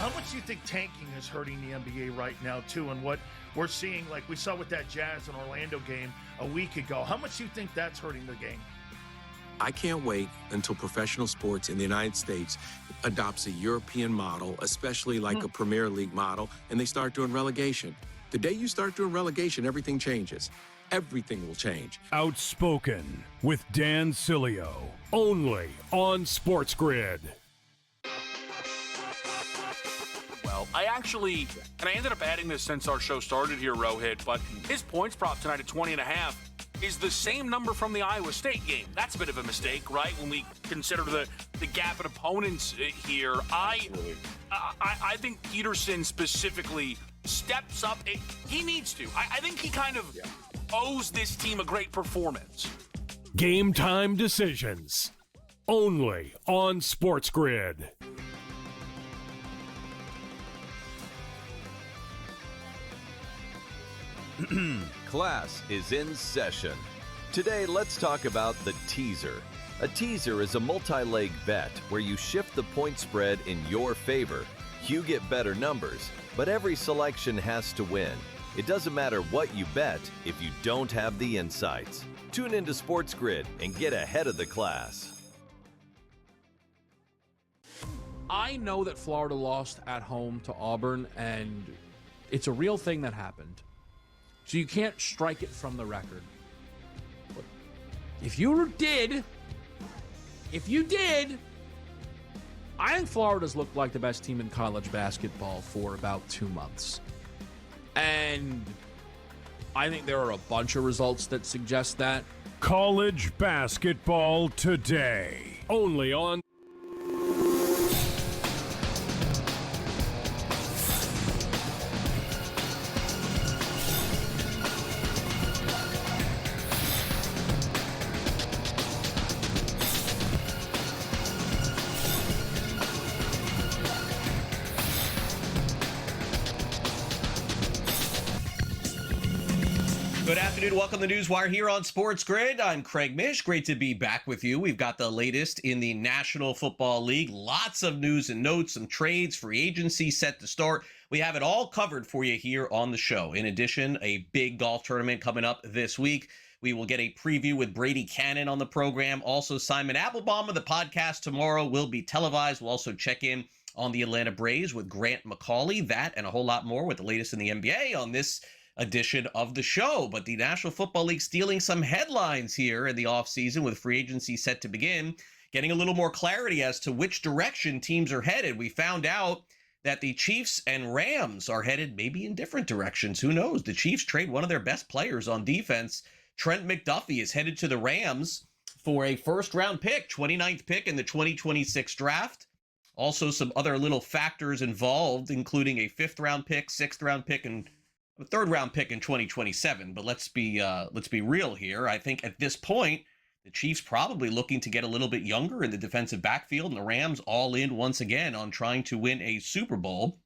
How much do you think tanking is hurting the NBA right now, too, and what we're seeing, like we saw with that Jazz and Orlando game a week ago? How much do you think that's hurting the game? I can't wait until professional sports in the United States adopts a European model, especially like a Premier League model, and they start doing relegation. The day you start doing relegation, everything changes. Everything will change. Outspoken with Dan Cilio, only on SportsGrid. Well, I ended up adding this since our show started here, Rohit, but his points prop tonight at 20.5 is the same number from the Iowa State game. That's a bit of a mistake, right? When we consider the gap in opponents here. I think Peterson specifically steps up. He needs to. I think he kind of owes this team a great performance. Game time decisions, only on SportsGrid. Class is in session. Today, let's talk about the teaser. A teaser is a multi-leg bet where you shift the point spread in your favor. You get better numbers, but every selection has to win. It doesn't matter what you bet if you don't have the insights. Tune into SportsGrid and get ahead of the class. I know that Florida lost at home to Auburn, and it's a real thing that happened. So you can't strike it from the record. But if you did, I think Florida's looked like the best team in college basketball for about 2 months. And I think there are a bunch of results that suggest that. College basketball today, only on Good afternoon. Welcome to NewsWire here on SportsGrid. I'm Craig Mish. Great to be back with you. We've got the latest in the National Football League. Lots of news and notes, some trades, free agency set to start. We have it all covered for you here on the show. In addition, a big golf tournament coming up this week. We will get a preview with Brady Cannon on the program. Also, Simon Applebaum of the podcast tomorrow will be televised. We'll also check in on the Atlanta Braves with Grant McCauley. That and a whole lot more with the latest in the NBA on this edition of the show. But the National Football League stealing some headlines here in the offseason with free agency set to begin, getting a little more clarity as to which direction teams are headed. We found out that the Chiefs and Rams are headed maybe in different directions. Who knows? The Chiefs trade one of their best players on defense. Trent McDuffie is headed to the Rams for a first-round pick, 29th pick in the 2026 draft. Also, some other little factors involved, including a 5th-round pick, 6th-round pick, and a 3rd-round pick in 2027. But let's be real here. I think at this point, the Chiefs probably looking to get a little bit younger in the defensive backfield, and the Rams all in once again on trying to win a Super Bowl.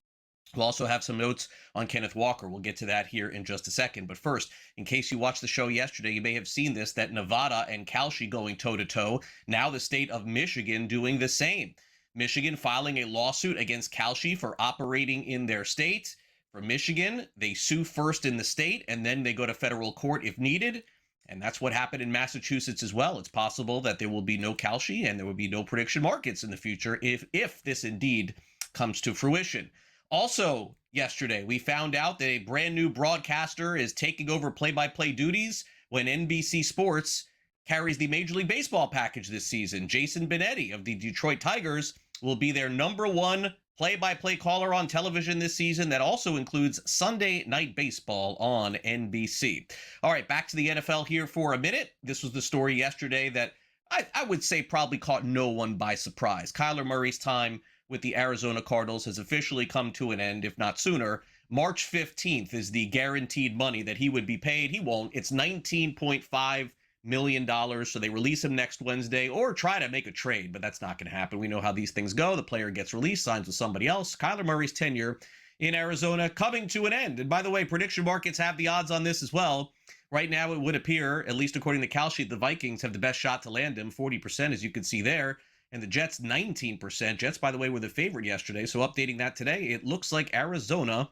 We'll also have some notes on Kenneth Walker. We'll get to that here in just a second. But first, in case you watched the show yesterday, you may have seen this, that Nevada and Kalshi going toe-to-toe. Now the state of Michigan doing the same. Michigan filing a lawsuit against Kalshi for operating in their state. For Michigan, they sue first in the state, and then they go to federal court if needed. And that's what happened in Massachusetts as well. It's possible that there will be no Kalshi and there will be no prediction markets in the future if this indeed comes to fruition. Also, yesterday, we found out that a brand new broadcaster is taking over play-by-play duties when NBC Sports carries the Major League Baseball package this season. Jason Benetti of the Detroit Tigers will be their #1 play-by-play caller on television this season. That also includes Sunday Night Baseball on NBC. All right, back to the NFL here for a minute. This was the story yesterday that I would say probably caught no one by surprise. Kyler Murray's time with the Arizona Cardinals has officially come to an end, if not sooner. March 15th is the guaranteed money that he would be paid. He won't. It's $19.5 million. So they release him next Wednesday or try to make a trade, but that's not going to happen. We know how these things go. The player gets released, signs with somebody else. Kyler Murray's tenure in Arizona coming to an end. And by the way, prediction markets have the odds on this as well. Right now, it would appear, at least according to Kalshi, the Vikings have the best shot to land him, 40%, as you can see there. and the Jets 19%. Jets, by the way, were the favorite yesterday, so updating that today, it looks like Arizona,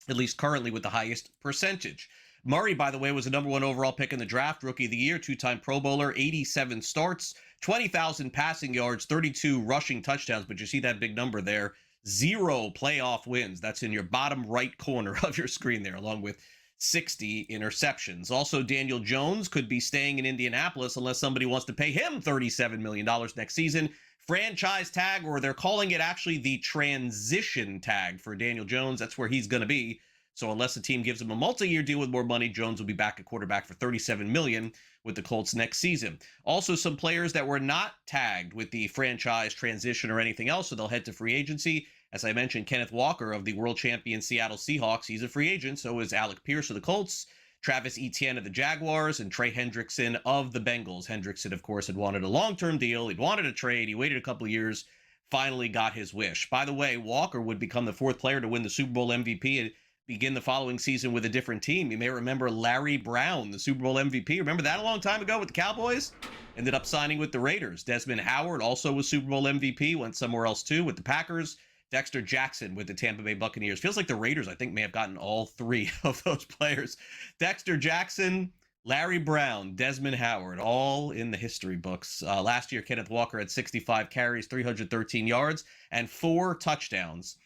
at least currently, with the highest percentage. Murray, by the way, was the number 1 overall pick in the draft, Rookie of the Year, 2-time Pro Bowler, 87 starts, 20,000 passing yards, 32 rushing touchdowns, but you see that big number there, 0 playoff wins. That's in your bottom right corner of your screen there, along with 60 interceptions. Also, Daniel Jones could be staying in Indianapolis unless somebody wants to pay him $37 million next season. Franchise tag, or they're calling it actually the transition tag for Daniel Jones. That's where he's going to be. So unless the team gives him a multi-year deal with more money, Jones will be back at quarterback for $37 million with the Colts next season. Also, some players that were not tagged with the franchise transition or anything else, so they'll head to free agency. As I mentioned, Kenneth Walker of the world champion Seattle Seahawks, he's a free agent. So is Alec Pierce of the Colts, Travis Etienne of the Jaguars, and Trey Hendrickson of the Bengals. Hendrickson, of course, had wanted a long-term deal. He'd wanted a trade. He waited a couple of years, finally got his wish. By the way, Walker would become the 4th player to win the Super Bowl MVP and begin the following season with a different team. You may remember Larry Brown, the Super Bowl MVP. Remember that a long time ago with the Cowboys? Ended up signing with the Raiders. Desmond Howard also was Super Bowl MVP, went somewhere else too with the Packers. Dexter Jackson with the Tampa Bay Buccaneers. Feels like the Raiders, I think, may have gotten all 3 of those players. Dexter Jackson, Larry Brown, Desmond Howard, all in the history books. Last year, Kenneth Walker had 65 carries, 313 yards, and 4 touchdowns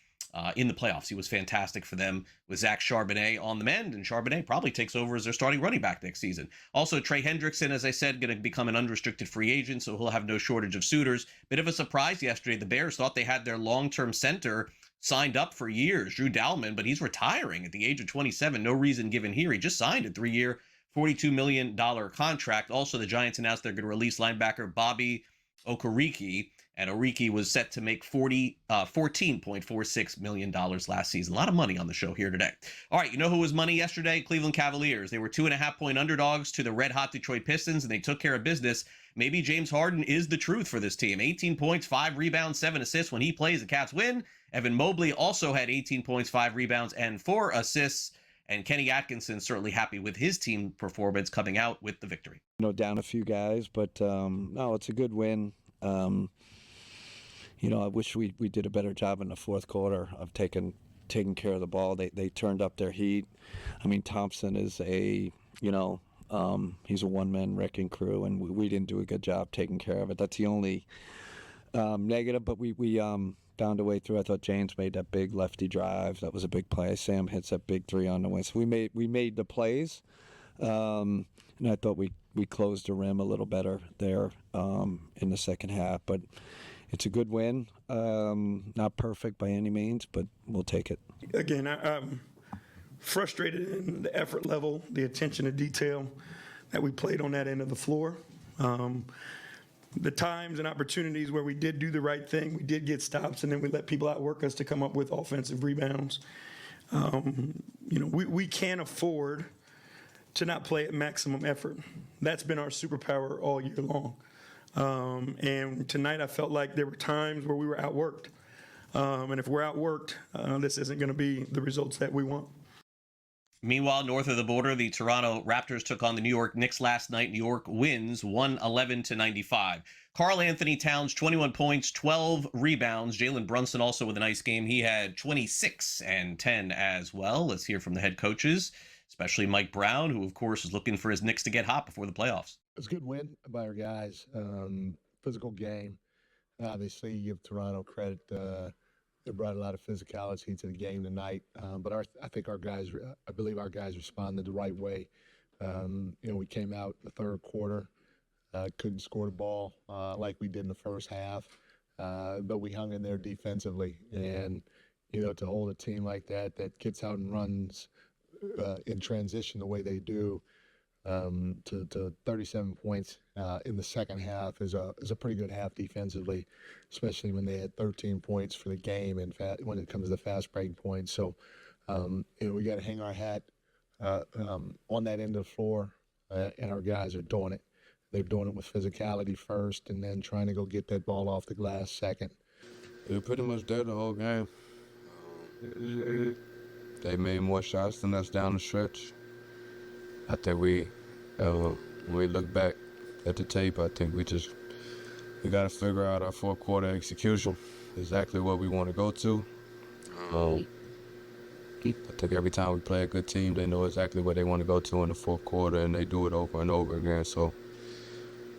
in the playoffs. He was fantastic for them with Zach Charbonnet on the mend, and Charbonnet probably takes over as their starting running back next season. Also, Trey Hendrickson, as I said, going to become an unrestricted free agent, so he'll have no shortage of suitors. Bit of a surprise yesterday. The Bears thought they had their long-term center signed up for years, Drew Dalman, but he's retiring at the age of 27. No reason given here. He just signed a 3-year, $42 million contract. Also, the Giants announced they're going to release linebacker Bobby Okereke, and Oriki was set to make $14.46 million last season. A lot of money on the show here today. All right, you know who was money yesterday? Cleveland Cavaliers. They were 2.5-point underdogs to the red-hot Detroit Pistons, and they took care of business. Maybe James Harden is the truth for this team. 18 points, 5 rebounds, 7 assists. When he plays, the Cavs win. Evan Mobley also had 18 points, 5 rebounds, and 4 assists. And Kenny Atkinson certainly happy with his team performance coming out with the victory. Down a few guys, but no, it's a good win. I wish we did a better job in the fourth quarter of taking care of the ball. They turned up their heat. I mean, Thompson is he's a one-man wrecking crew, and we didn't do a good job taking care of it. That's the only negative, but we found a way through. I thought James made that big lefty drive. That was a big play. Sam hits that big 3 on the win. So we made the plays, and I thought we closed the rim a little better there in the second half. But it's a good win. Not perfect by any means, but we'll take it. Again, I'm frustrated in the effort level, the attention to detail that we played on that end of the floor. The times and opportunities where we did do the right thing, we did get stops, and then we let people outwork us to come up with offensive rebounds. We can't afford to not play at maximum effort. That's been our superpower all year long. And tonight I felt like there were times where we were outworked. And if we're outworked, this isn't going to be the results that we want. Meanwhile, north of the border, the Toronto Raptors took on the New York Knicks last night. New York wins 111-95. Karl Anthony Towns, 21 points, 12 rebounds. Jalen Brunson also with a nice game. He had 26 and 10 as well. Let's hear from the head coaches, especially Mike Brown, who, of course, is looking for his Knicks to get hot before the playoffs. It's a good win by our guys. Physical game. Obviously, you give Toronto credit. They brought a lot of physicality to the game tonight. But I believe our guys responded the right way. We came out in the third quarter, couldn't score the ball like we did in the first half, but we hung in there defensively. And, to hold a team like that gets out and runs in transition the way they do, to 37 points in the second half is a pretty good half defensively, especially when they had 13 points for the game and when it comes to fast break points. So, we got to hang our hat on that end of the floor, and our guys are doing it. They're doing it with physicality first and then trying to go get that ball off the glass second. We were pretty much there the whole game. They made more shots than us down the stretch. I think when we look back at the tape, I think we just We got to figure out our fourth quarter execution, exactly what we want to go to. I think every time we play a good team, they know exactly what they want to go to in the fourth quarter, and they do it over and over again. So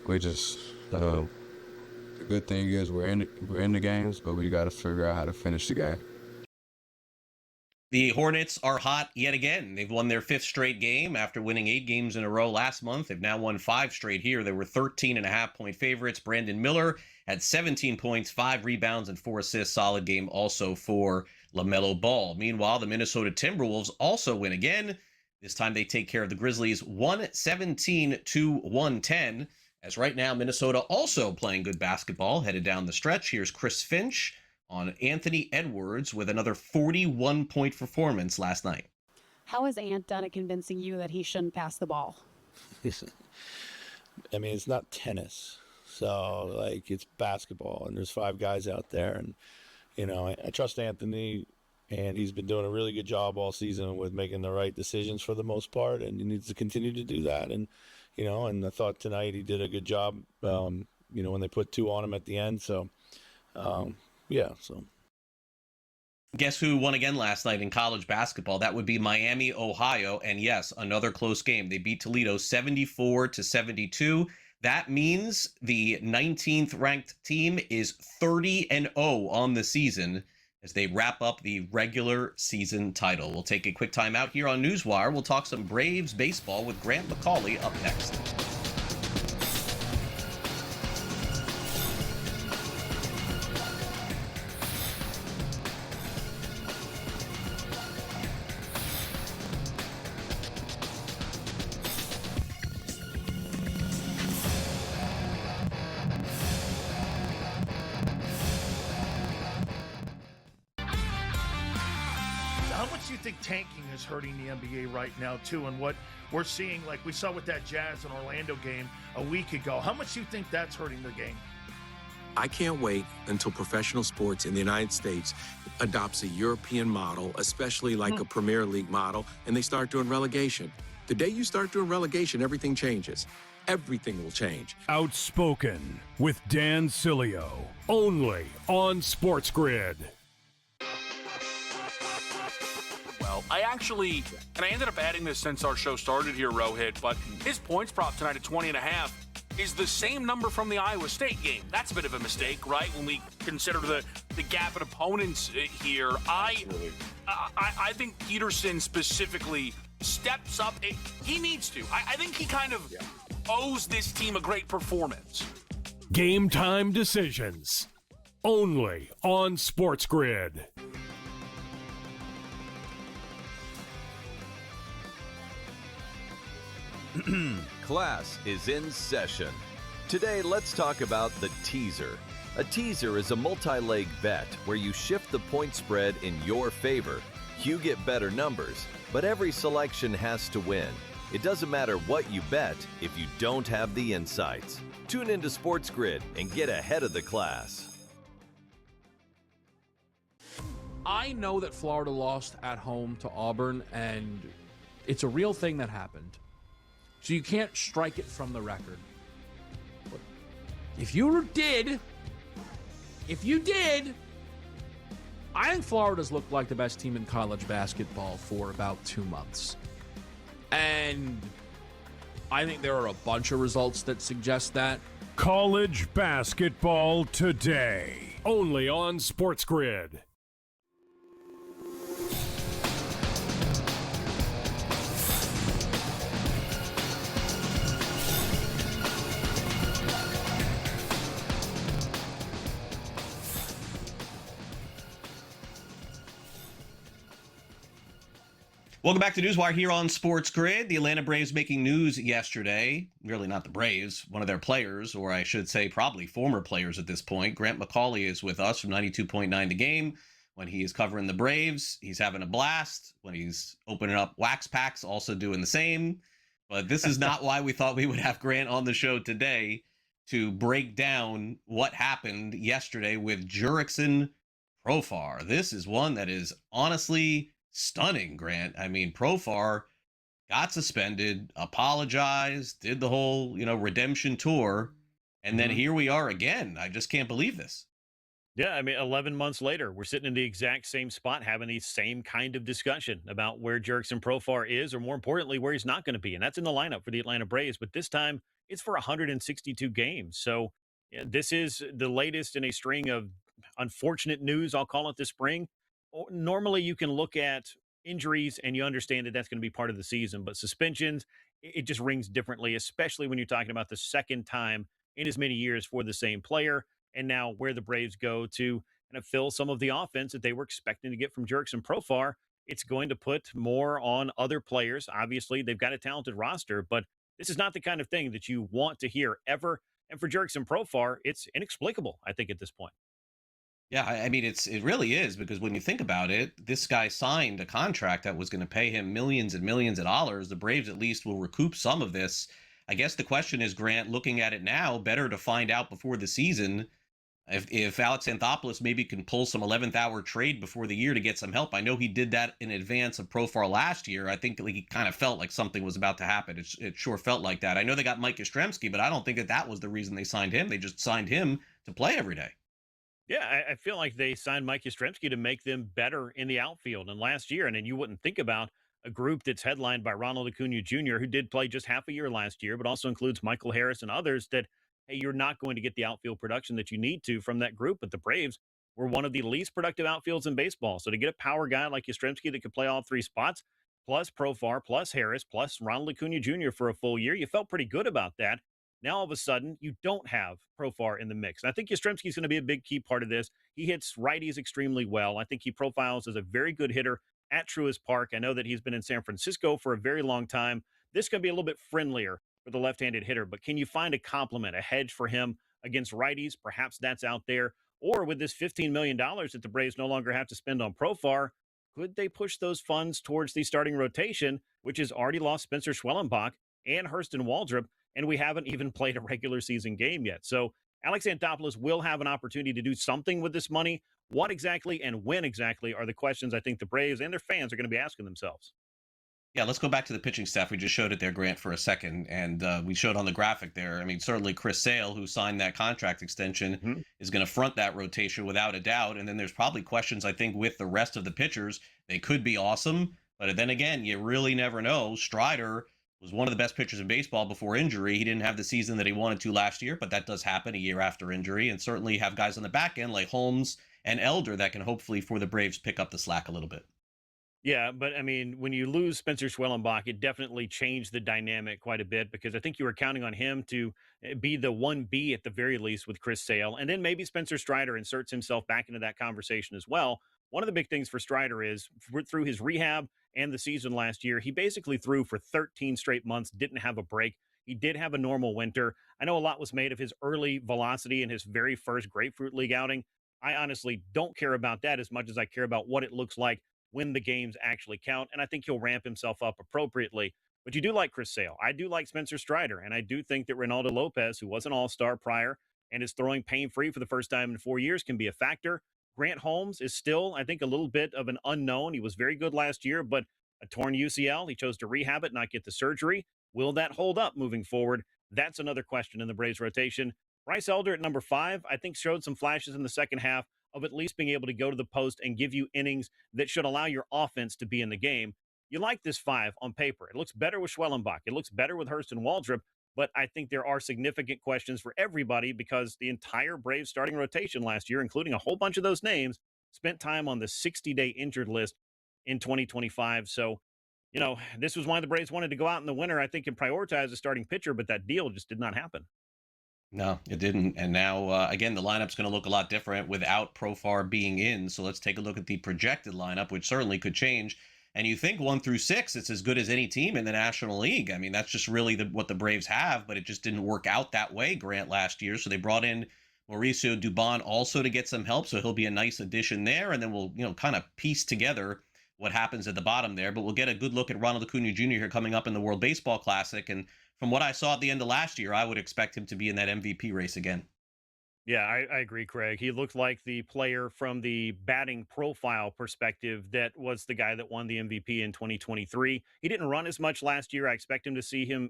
we just, the good thing is we're in the games, but we got to figure out how to finish the game. The Hornets are hot yet again. They've won their 5th straight game after winning 8 games in a row last month. They've now won 5 straight here. They were 13.5-point favorites. Brandon Miller had 17 points, 5 rebounds, and 4 assists. Solid game also for LaMelo Ball. Meanwhile, the Minnesota Timberwolves also win again. This time they take care of the Grizzlies 117-110. As right now, Minnesota also playing good basketball, headed down the stretch. Here's Chris Finch on Anthony Edwards with another 41-point performance last night. How has Ant done at convincing you that he shouldn't pass the ball? I mean, it's not tennis. So, like, it's basketball, and there's 5 guys out there. And, you know, I trust Anthony, and he's been doing a really good job all season with making the right decisions for the most part, and he needs to continue to do that. And, you know, and I thought tonight he did a good job, you know, when they put 2 on him at the end. So, yeah, so. Guess who won again last night in college basketball? That would be Miami, Ohio. And yes, another close game. They beat Toledo 74-72. That means the 19th ranked team is 30-0 on the season as they wrap up the regular season title. We'll take a quick time out here on NewsWire. We'll talk some Braves baseball with Grant McCauley up next. How much do you think tanking is hurting the NBA right now, too? And what we're seeing, like we saw with that Jazz and Orlando game a week ago, how much do you think that's hurting the game? I can't wait until professional sports in the United States adopts a European model, especially like a Premier League model, and they start doing relegation. The day you start doing relegation, everything changes. Everything will change. Outspoken with Dan Cilio, only on SportsGrid. Well, I ended up adding this since our show started here, Rohit, but his points prop tonight at 20.5 is the same number from the Iowa State game. That's a bit of a mistake, right? When we consider the gap in opponents here. I think Peterson specifically steps up. He needs to. I think he kind of owes this team a great performance. Game time decisions. Only on SportsGrid. Class is in session. Today, let's talk about the teaser. A teaser is a multi-leg bet where you shift the point spread in your favor. You get better numbers, but every selection has to win. It doesn't matter what you bet if you don't have the insights. Tune into SportsGrid and get ahead of the class. I know that Florida lost at home to Auburn, and it's a real thing that happened. So you can't strike it from the record. But if you did, I think Florida's looked like the best team in college basketball for about 2 months. And I think there are a bunch of results that suggest that. College basketball today, only on SportsGrid. Welcome back to NewsWire here on SportsGrid. The Atlanta Braves making news yesterday. Really not the Braves, one of their players, or I should say probably former players at this point. Grant McCauley is with us from 92.9 The Game. When he is covering the Braves, he's having a blast. When he's opening up wax packs, also doing the same. But this is not why we thought we would have Grant on the show today to break down what happened yesterday with Jurickson Profar. This is one that is honestly stunning, Grant. I mean, Profar got suspended, apologized, did the whole, redemption tour, And then here we are again. I just can't believe this. Yeah, I mean, 11 months later, we're sitting in the exact same spot having the same kind of discussion about where Jurickson Profar is, or more importantly, where he's not going to be. And that's in the lineup for the Atlanta Braves. But this time, it's for 162 games. So yeah, this is the latest in a string of unfortunate news, I'll call it, this spring. Normally, you can look at injuries and you understand that that's going to be part of the season. But suspensions, it just rings differently, especially when you're talking about the second time in as many years for the same player. And now where the Braves go to kind of fill some of the offense that they were expecting to get from Jurickson Profar, it's going to put more on other players. Obviously, they've got a talented roster, but this is not the kind of thing that you want to hear ever. And for Jurickson Profar, it's inexplicable, I think, at this point. Yeah, I mean, it really is, because when you think about it, this guy signed a contract that was going to pay him millions and millions of dollars. The Braves at least will recoup some of this. I guess the question is, Grant, looking at it now, better to find out before the season if Alex Anthopoulos maybe can pull some 11th hour trade before the year to get some help. I know he did that in advance of Profar last year. I think he kind of felt like something was about to happen. It sure felt like that. I know they got Mike Yastrzemski, but I don't think that was the reason they signed him. They just signed him to play every day. Yeah, I feel like they signed Mike Yastrzemski to make them better in the outfield. And last year, and then you wouldn't think about a group that's headlined by Ronald Acuna Jr., who did play just half a year last year, but also includes Michael Harris and others that, hey, you're not going to get the outfield production that you need to from that group. But the Braves were one of the least productive outfields in baseball. So to get a power guy like Yastrzemski that could play all three spots, plus Profar, plus Harris, plus Ronald Acuna Jr. for a full year, you felt pretty good about that. Now, all of a sudden, you don't have Profar in the mix. And I think Yastrzemski is going to be a big key part of this. He hits righties extremely well. I think he profiles as a very good hitter at Truist Park. I know that he's been in San Francisco for a very long time. This can be a little bit friendlier for the left-handed hitter, but can you find a complement, a hedge for him against righties? Perhaps that's out there. Or with this $15 million that the Braves no longer have to spend on Profar, could they push those funds towards the starting rotation, which has already lost Spencer Schwellenbach and Hurston Waldrop, and we haven't even played a regular season game yet. So Alex Anthopoulos will have an opportunity to do something with this money. What exactly and when exactly are the questions I think the Braves and their fans are going to be asking themselves. Yeah, let's go back to the pitching staff. We just showed it there, Grant, for a second, and we showed on the graphic there. I mean, certainly Chris Sale, who signed that contract extension, is going to front that rotation without a doubt. And then there's probably questions, I think, with the rest of the pitchers. They could be awesome, but then again, you really never know. Strider was one of the best pitchers in baseball before injury. He didn't have the season that he wanted to last year, but that does happen a year after injury. And certainly have guys on the back end like Holmes and Elder that can hopefully, for the Braves, pick up the slack a little bit. Yeah, but I mean, when you lose Spencer Schwellenbach, it definitely changed the dynamic quite a bit, because I think you were counting on him to be the 1B at the very least with Chris Sale. And then maybe Spencer Strider inserts himself back into that conversation as well. One of the big things for Strider is through his rehab and the season last year, he basically threw for 13 straight months, didn't have a break. He did have a normal winter. I know a lot was made of his early velocity in his very first Grapefruit League outing. I honestly don't care about that as much as I care about what it looks like when the games actually count, and I think he'll ramp himself up appropriately. But you do like Chris Sale. I do like Spencer Strider, and I do think that Reynaldo Lopez, who was an all-star prior and is throwing pain-free for the first time in 4 years, can be a factor. Grant Holmes is still, I think, a little bit of an unknown. He was very good last year, but a torn UCL. He chose to rehab it, not get the surgery. Will that hold up moving forward? That's another question in the Braves rotation. Bryce Elder at number 5, I think, showed some flashes in the second half of at least being able to go to the post and give you innings that should allow your offense to be in the game. You like this 5 on paper. It looks better with Schwellenbach. It looks better with Hurston Waldrop, but I think there are significant questions for everybody, because the entire Braves starting rotation last year, including a whole bunch of those names, spent time on the 60-day injured list in 2025. So, you know, this was why the Braves wanted to go out in the winter, I think, and prioritize a starting pitcher, but that deal just did not happen. No, it didn't. And now, again, the lineup's going to look a lot different without Profar being in. So let's take a look at the projected lineup, which certainly could change. And you think 1 through 6, it's as good as any team in the National League. I mean, that's just really what the Braves have, but it just didn't work out that way, Grant, last year. So they brought in Mauricio Dubon also to get some help. So he'll be a nice addition there. And then we'll, kind of piece together what happens at the bottom there. But we'll get a good look at Ronald Acuna Jr. here coming up in the World Baseball Classic. And from what I saw at the end of last year, I would expect him to be in that MVP race again. Yeah, I agree, Craig. He looked like the player from the batting profile perspective that was the guy that won the MVP in 2023. He didn't run as much last year. I expect to see him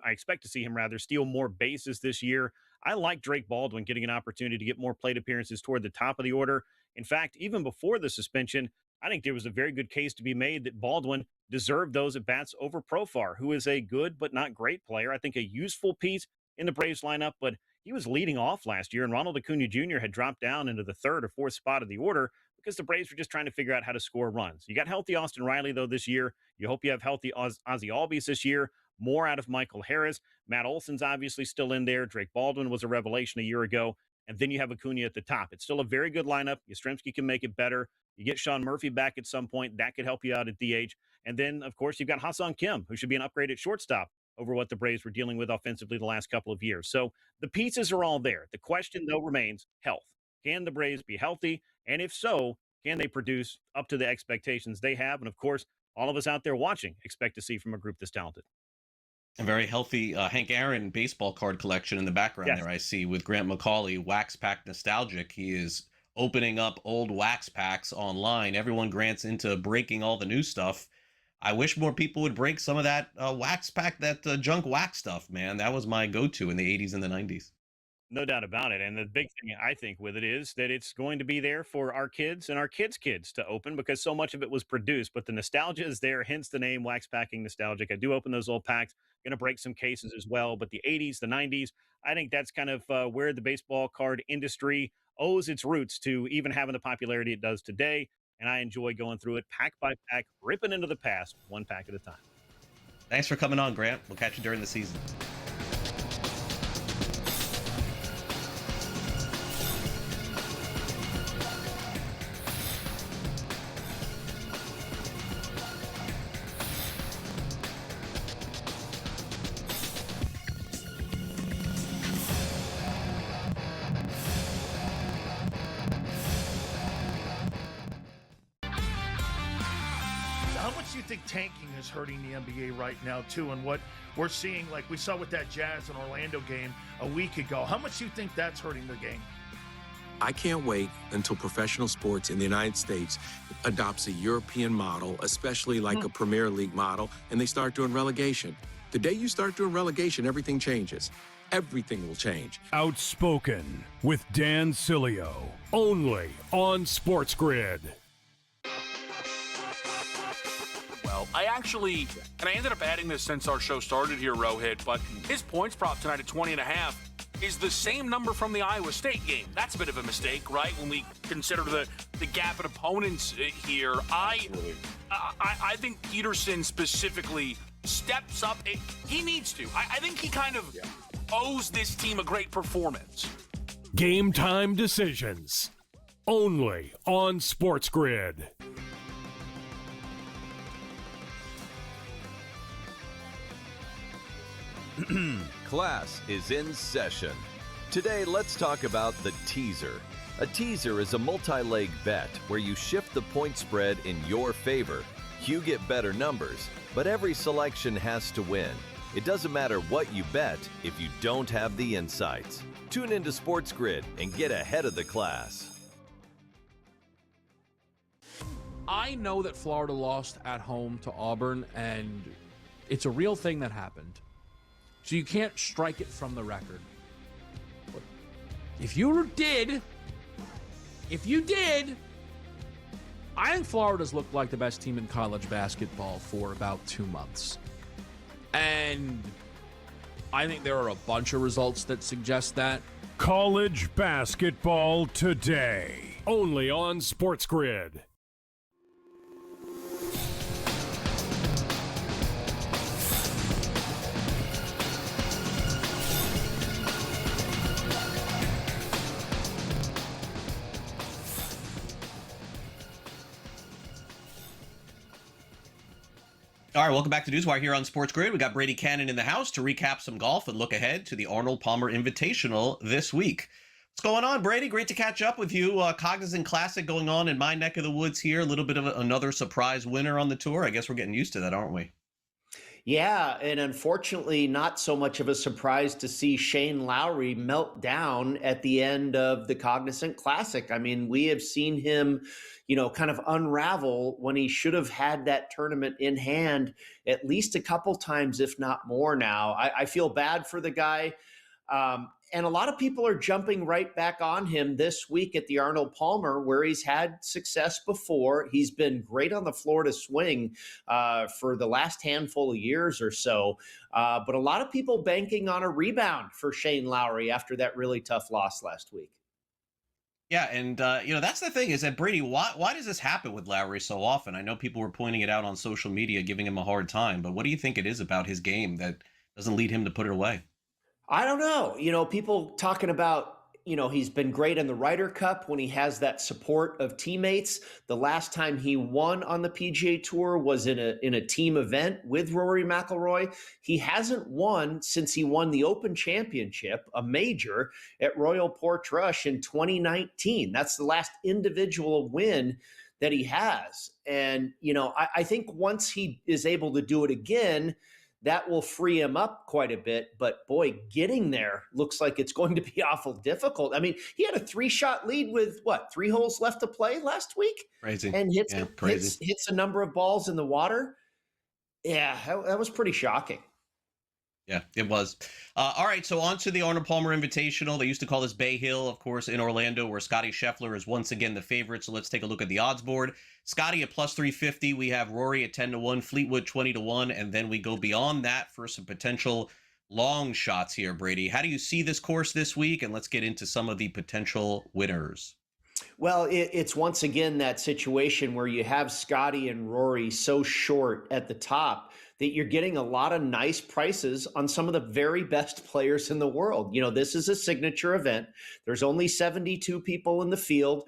rather steal more bases this year. I like Drake Baldwin getting an opportunity to get more plate appearances toward the top of the order. In fact, even before the suspension, I think there was a very good case to be made that Baldwin deserved those at bats over Profar, who is a good but not great player. I think a useful piece in the Braves lineup, but he was leading off last year, and Ronald Acuna Jr. had dropped down into the third or fourth spot of the order because the Braves were just trying to figure out how to score runs. You got healthy Austin Riley, though, this year. You hope you have healthy Ozzie Albies this year. More out of Michael Harris. Matt Olson's obviously still in there. Drake Baldwin was a revelation a year ago. And then you have Acuna at the top. It's still a very good lineup. Yastrzemski can make it better. You get Sean Murphy back at some point. That could help you out at DH. And then, of course, you've got Ha-Seong Kim, who should be an upgrade at shortstop over what the Braves were dealing with offensively the last couple of years. So the pieces are all there. The question, though, remains health. Can the Braves be healthy? And if so, can they produce up to the expectations they have? And, of course, all of us out there watching expect to see from a group this talented. A very healthy Hank Aaron baseball card collection in the background there, I see, with Grant McCauley, Wax Pack Nostalgic. He is opening up old wax packs online. Everyone Grant's into breaking all the new stuff. I wish more people would break some of that wax pack, that junk wax stuff, man. That was my go-to in the 80s and the 90s. No doubt about it. And the big thing I think with it is that it's going to be there for our kids and our kids' kids to open because so much of it was produced. But the nostalgia is there, hence the name Wax Packing Nostalgic. I do open those old packs, going to break some cases as well. But the 80s, the 90s, I think that's kind of where the baseball card industry owes its roots to even having the popularity it does today. And I enjoy going through it pack by pack, ripping into the past, one pack at a time. Thanks for coming on, Grant. We'll catch you during the season. How much do you think tanking is hurting the NBA right now, too? And what we're seeing, like we saw with that Jazz and Orlando game a week ago, how much do you think that's hurting the game? I can't wait until professional sports in the United States adopts a European model, especially like a Premier League model, and they start doing relegation. The day you start doing relegation, everything changes. Everything will change. Outspoken with Dan Cilio, only on SportsGrid. Well, I ended up adding this since our show started here, Rohit, but his points prop tonight at 20.5 is the same number from the Iowa State game. That's a bit of a mistake, right? When we consider the gap in opponents here, I think Peterson specifically steps up. He needs to. I think he kind of owes this team a great performance. Game time decisions, only on SportsGrid. Class is in session. Today, let's talk about the teaser. A teaser is a multi-leg bet where you shift the point spread in your favor. You get better numbers, but every selection has to win. It doesn't matter what you bet if you don't have the insights. Tune into SportsGrid and get ahead of the class. I know that Florida lost at home to Auburn, and it's a real thing that happened. So you can't strike it from the record. But if you did, I think Florida's looked like the best team in college basketball for about 2 months. And I think there are a bunch of results that suggest that. College basketball today, only on SportsGrid. All right, welcome back to NewsWire here on SportsGrid. We got Brady Cannon in the house to recap some golf and look ahead to the Arnold Palmer Invitational this week. What's going on, Brady? Great to catch up with you. Cognizant Classic going on in my neck of the woods here. A little bit of another surprise winner on the tour. I guess we're getting used to that, aren't we? Yeah, and unfortunately, not so much of a surprise to see Shane Lowry melt down at the end of the Cognizant Classic. I mean, we have seen him, kind of unravel when he should have had that tournament in hand at least a couple times, if not more now. I feel bad for the guy. And a lot of people are jumping right back on him this week at the Arnold Palmer, where he's had success before. He's been great on the Florida swing for the last handful of years or so. But a lot of people banking on a rebound for Shane Lowry after that really tough loss last week. Yeah, and that's the thing is that Brady, why does this happen with Lowry so often? I know people were pointing it out on social media, giving him a hard time, but what do you think it is about his game that doesn't lead him to put it away? I don't know. People talking about, he's been great in the Ryder Cup when he has that support of teammates. The last time he won on the PGA Tour was in a team event with Rory McIlroy. He hasn't won since he won the Open Championship, a major, at Royal Portrush in 2019. That's the last individual win that he has. And, I think once he is able to do it again, that will free him up quite a bit. But boy, getting there looks like it's going to be awful difficult. I mean, he had a 3-shot lead with 3 holes left to play last week? Crazy. And hits a number of balls in the water. Yeah, that was pretty shocking. Yeah, it was. All right, so on to the Arnold Palmer Invitational. They used to call this Bay Hill, of course, in Orlando, where Scottie Scheffler is once again the favorite. So let's take a look at the odds board. Scottie at plus 350. We have Rory at 10-1, Fleetwood 20-1, and then we go beyond that for some potential long shots here, Brady. How do you see this course this week? And let's get into some of the potential winners. Well, it's once again that situation where you have Scottie and Rory so short at the top that you're getting a lot of nice prices on some of the very best players in the world. This is a signature event. There's only 72 people in the field.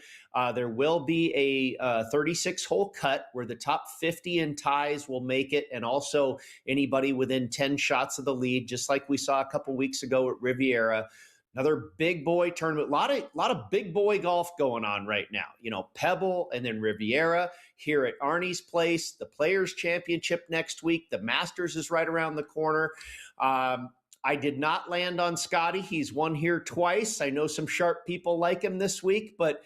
There will be a 36-hole cut where the top 50 in ties will make it, and also anybody within 10 shots of the lead, just like we saw a couple weeks ago at Riviera. Another big boy tournament, a lot of big boy golf going on right now. Pebble and then Riviera here at Arnie's Place, the Players Championship next week. The Masters is right around the corner. I did not land on Scottie. He's won here twice. I know some sharp people like him this week, but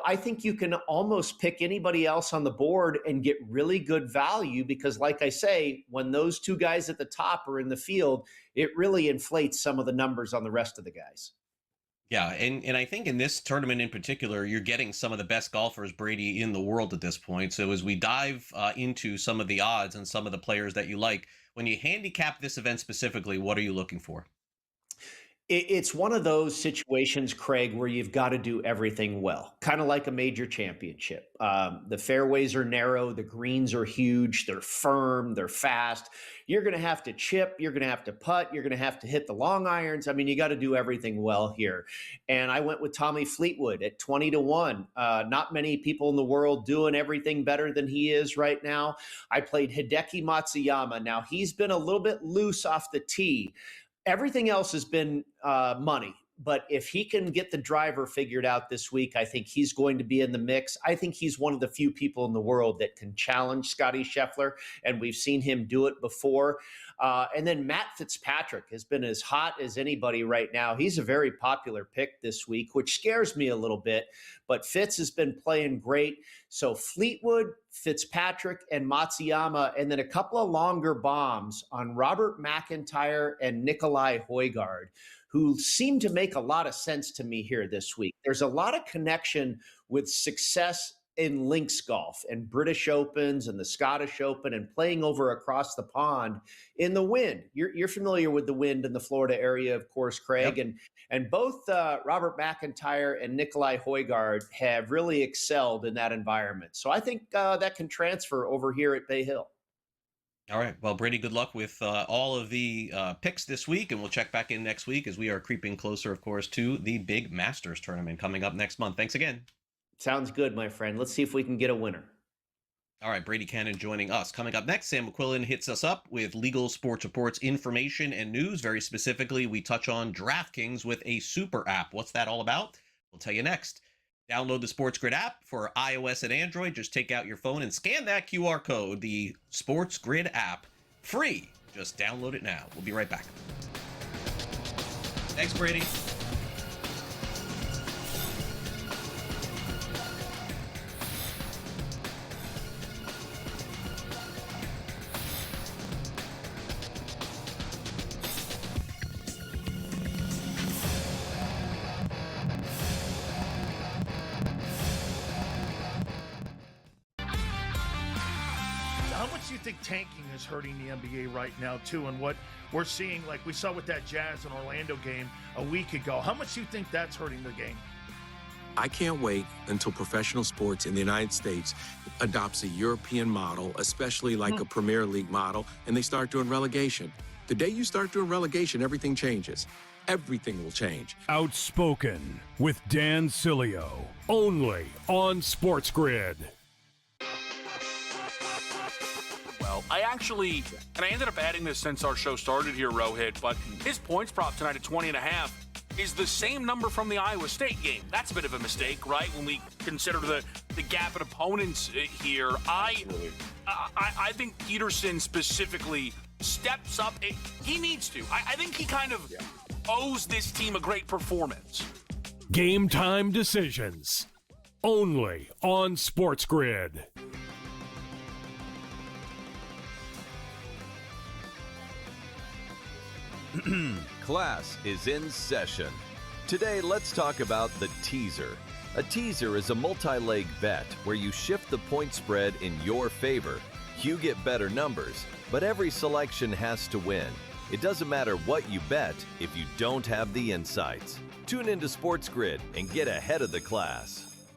I think you can almost pick anybody else on the board and get really good value because, like I say, when those two guys at the top are in the field, it really inflates some of the numbers on the rest of the guys. Yeah, and I think in this tournament in particular, you're getting some of the best golfers, Brady, in the world at this point. So as we dive into some of the odds and some of the players that you like, when you handicap this event specifically, what are you looking for? It's one of those situations, Craig, where you've got to do everything well, kind of like a major championship. The fairways are narrow, the greens are huge, they're firm, they're fast. You're going to have to chip, you're going to have to putt, you're going to have to hit the long irons. I mean, you got to do everything well here. And I went with Tommy Fleetwood at 20-1. Not many people in the world doing everything better than he is right now. I played Hideki Matsuyama. Now, he's been a little bit loose off the tee. Everything else has been money. But if he can get the driver figured out this week, I think he's going to be in the mix. I think he's one of the few people in the world that can challenge Scottie Scheffler, and we've seen him do it before. And then Matt Fitzpatrick has been as hot as anybody right now. He's a very popular pick this week, which scares me a little bit. But Fitz has been playing great. So Fleetwood, Fitzpatrick, and Matsuyama, and then a couple of longer bombs on Robert McIntyre and Nikolai Højgaard, who seem to make a lot of sense to me here this week. There's a lot of connection with success in links golf and British Opens and the Scottish Open and playing over across the pond in the wind. You're familiar with the wind in the Florida area, of course, Craig. Yep. And both Robert McIntyre and Nikolai Højgaard have really excelled in that environment. So I think that can transfer over here at Bay Hill. All right. Well, Brady, good luck with all of the picks this week, and we'll check back in next week as we are creeping closer, of course, to the big Masters tournament coming up next month. Thanks again. Sounds good, my friend. Let's see if we can get a winner. All right, Brady Cannon joining us. Coming up next, Sam McQuillan hits us up with legal sports reports, information, and news. Very specifically, we touch on DraftKings with a super app. What's that all about? We'll tell you next. Download the SportsGrid app for iOS and Android. Just take out your phone and scan that QR code, the SportsGrid app, free. Just download it now. We'll be right back. Thanks, Brady. how much do you think tanking is hurting the NBA right now, too, and what we're seeing, like we saw with that Jazz and Orlando game a week ago? How much do you think that's hurting the game? I can't wait until professional sports in the United States adopts a European model, especially like a Premier League model, and they start doing relegation. The day you start doing relegation, everything changes. Everything will change. Outspoken with Dan Cilio, only on SportsGrid. Well, I ended up adding this since our show started here, Rohit, but his points prop tonight at 20.5 is the same number from the Iowa State game. That's a bit of a mistake, right? When we consider the gap in opponents here. I think Peterson specifically steps up. He needs to. I think he kind of owes this team a great performance. Game time decisions, only on SportsGrid. Class is in session. Today, let's talk about the teaser. A teaser is a multi-leg bet where you shift the point spread in your favor. You get better numbers, but every selection has to win. It doesn't matter what you bet if you don't have the insights. Tune into SportsGrid and get ahead of the class.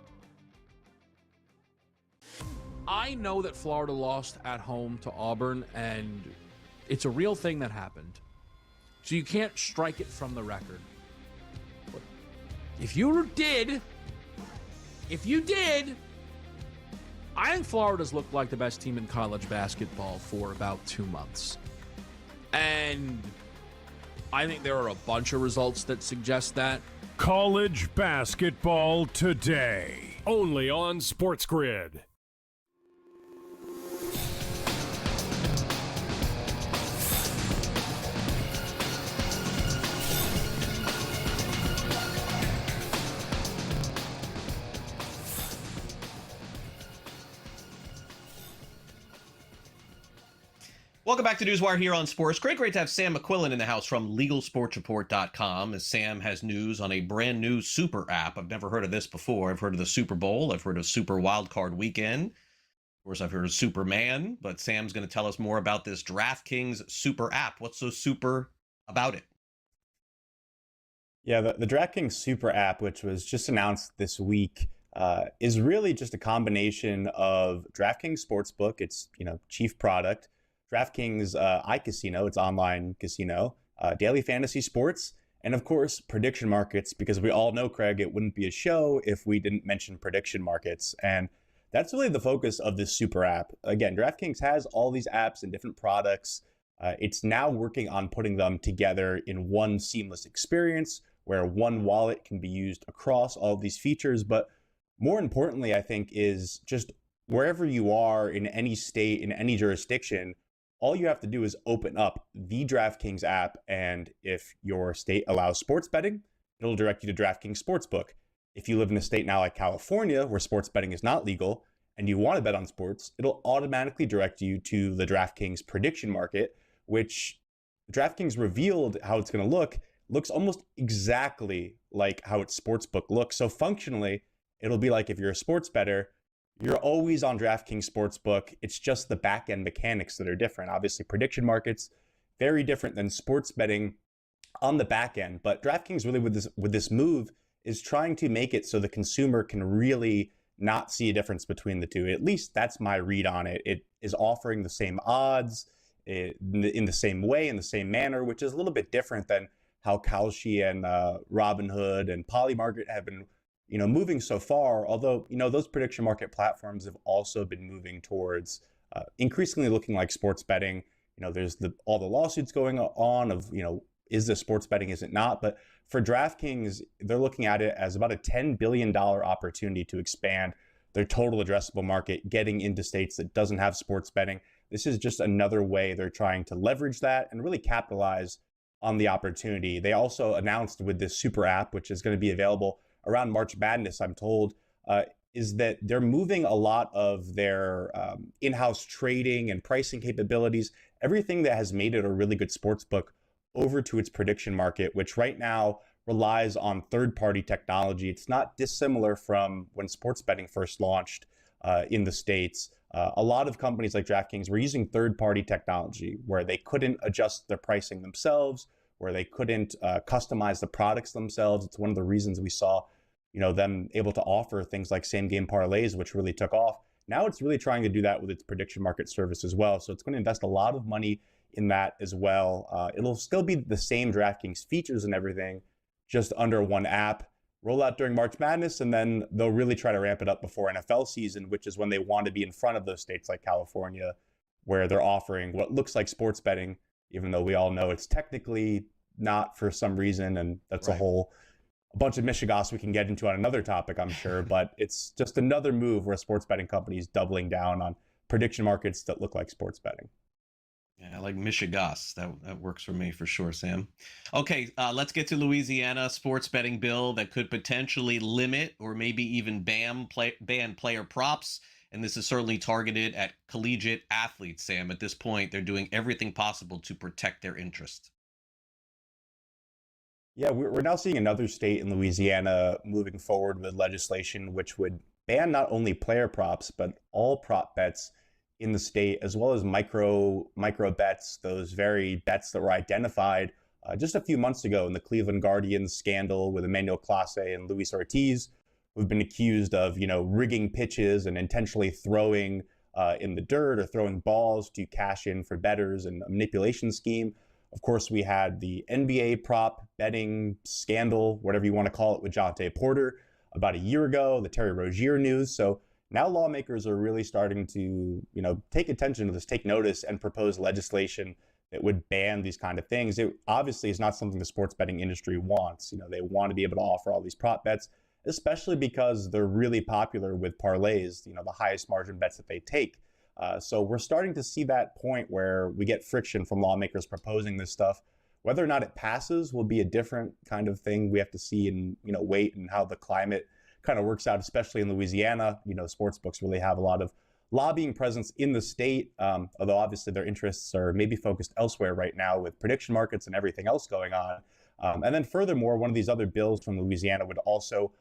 I know that Florida lost at home to Auburn, and it's a real thing that happened. So you can't strike it from the record. But if you did, I think Florida's looked like the best team in college basketball for about 2 months. And I think there are a bunch of results that suggest that. College basketball today, only on SportsGrid. Welcome back to NewsWire here on Sports. Great to have Sam McQuillan in the house from LegalSportsReport.com, as Sam has news on a brand new super app. I've never heard of this before. I've heard of the Super Bowl. I've heard of Super Wildcard Weekend. Of course, I've heard of Superman, but Sam's going to tell us more about this DraftKings super app. What's so super about it? Yeah, the DraftKings super app, which was just announced this week, is really just a combination of DraftKings Sportsbook, its chief product, DraftKings iCasino, its online casino, daily fantasy sports, and of course, prediction markets, because we all know, Craig, it wouldn't be a show if we didn't mention prediction markets. And that's really the focus of this super app. Again, DraftKings has all these apps and different products. It's now working on putting them together in one seamless experience where one wallet can be used across all of these features. But more importantly, I think, is just wherever you are in any state, in any jurisdiction, all you have to do is open up the DraftKings app, and if your state allows sports betting, it'll direct you to DraftKings Sportsbook. If you live in a state now like California, where sports betting is not legal, and you want to bet on sports, it'll automatically direct you to the DraftKings prediction market, which DraftKings revealed how it's going to look. Looks almost exactly like how its sportsbook looks. So functionally, it'll be like if you're a sports bettor, you're always on DraftKings Sportsbook. It's just the back-end mechanics that are different. Obviously, prediction markets, very different than sports betting on the back end. But DraftKings really with this move is trying to make it so the consumer can really not see a difference between the two. At least that's my read on it. It is offering the same odds in the same way, in the same manner, which is a little bit different than how Kalshi and Robinhood and Polymarket have been moving so far, although, those prediction market platforms have also been moving towards increasingly looking like sports betting. There's all the lawsuits going on of, is this sports betting, is it not? But for DraftKings, they're looking at it as about a $10 billion opportunity to expand their total addressable market, getting into states that doesn't have sports betting. This is just another way they're trying to leverage that and really capitalize on the opportunity. They also announced with this super app, which is going to be available around March Madness, I'm told, is that they're moving a lot of their in-house trading and pricing capabilities, everything that has made it a really good sports book, over to its prediction market, which right now relies on third-party technology. It's not dissimilar from when sports betting first launched in the States. a lot of companies like DraftKings were using third-party technology where they couldn't adjust their pricing themselves, where they couldn't customize the products themselves. It's one of the reasons we saw, them able to offer things like same-game parlays, which really took off. Now it's really trying to do that with its prediction market service as well. So it's going to invest a lot of money in that as well. It'll still be the same DraftKings features and everything, just under one app. Roll out during March Madness, and then they'll really try to ramp it up before NFL season, which is when they want to be in front of those states like California, where they're offering what looks like sports betting, even though we all know it's technically not for some reason. And that's a bunch of mishigas we can get into on another topic, I'm sure. But it's just another move where a sports betting company is doubling down on prediction markets that look like sports betting. Yeah, I like Michigas. That works for me for sure, Sam. Okay, let's get to Louisiana sports betting bill that could potentially limit or maybe even ban player props. And this is certainly targeted at collegiate athletes, Sam. At this point, they're doing everything possible to protect their interests. Yeah, we're now seeing another state in Louisiana moving forward with legislation which would ban not only player props, but all prop bets in the state, as well as micro bets, those very bets that were identified just a few months ago in the Cleveland Guardians scandal with Emmanuel Clase and Luis Ortiz, who've been accused of, rigging pitches and intentionally throwing in the dirt or throwing balls to cash in for bettors and a manipulation scheme. Of course, we had the NBA prop betting scandal, whatever you want to call it, with Jonte Porter about a year ago, the Terry Rozier news. So now lawmakers are really starting to, take attention to this, take notice, and propose legislation that would ban these kind of things. It obviously is not something the sports betting industry wants. They want to be able to offer all these prop bets, especially because they're really popular with parlays, the highest margin bets that they take. So we're starting to see that point where we get friction from lawmakers proposing this stuff. Whether or not it passes will be a different kind of thing. We have to see and, wait and how the climate kind of works out, especially in Louisiana. Sports books really have a lot of lobbying presence in the state, although obviously their interests are maybe focused elsewhere right now with prediction markets and everything else going on. And then furthermore, one of these other bills from Louisiana would also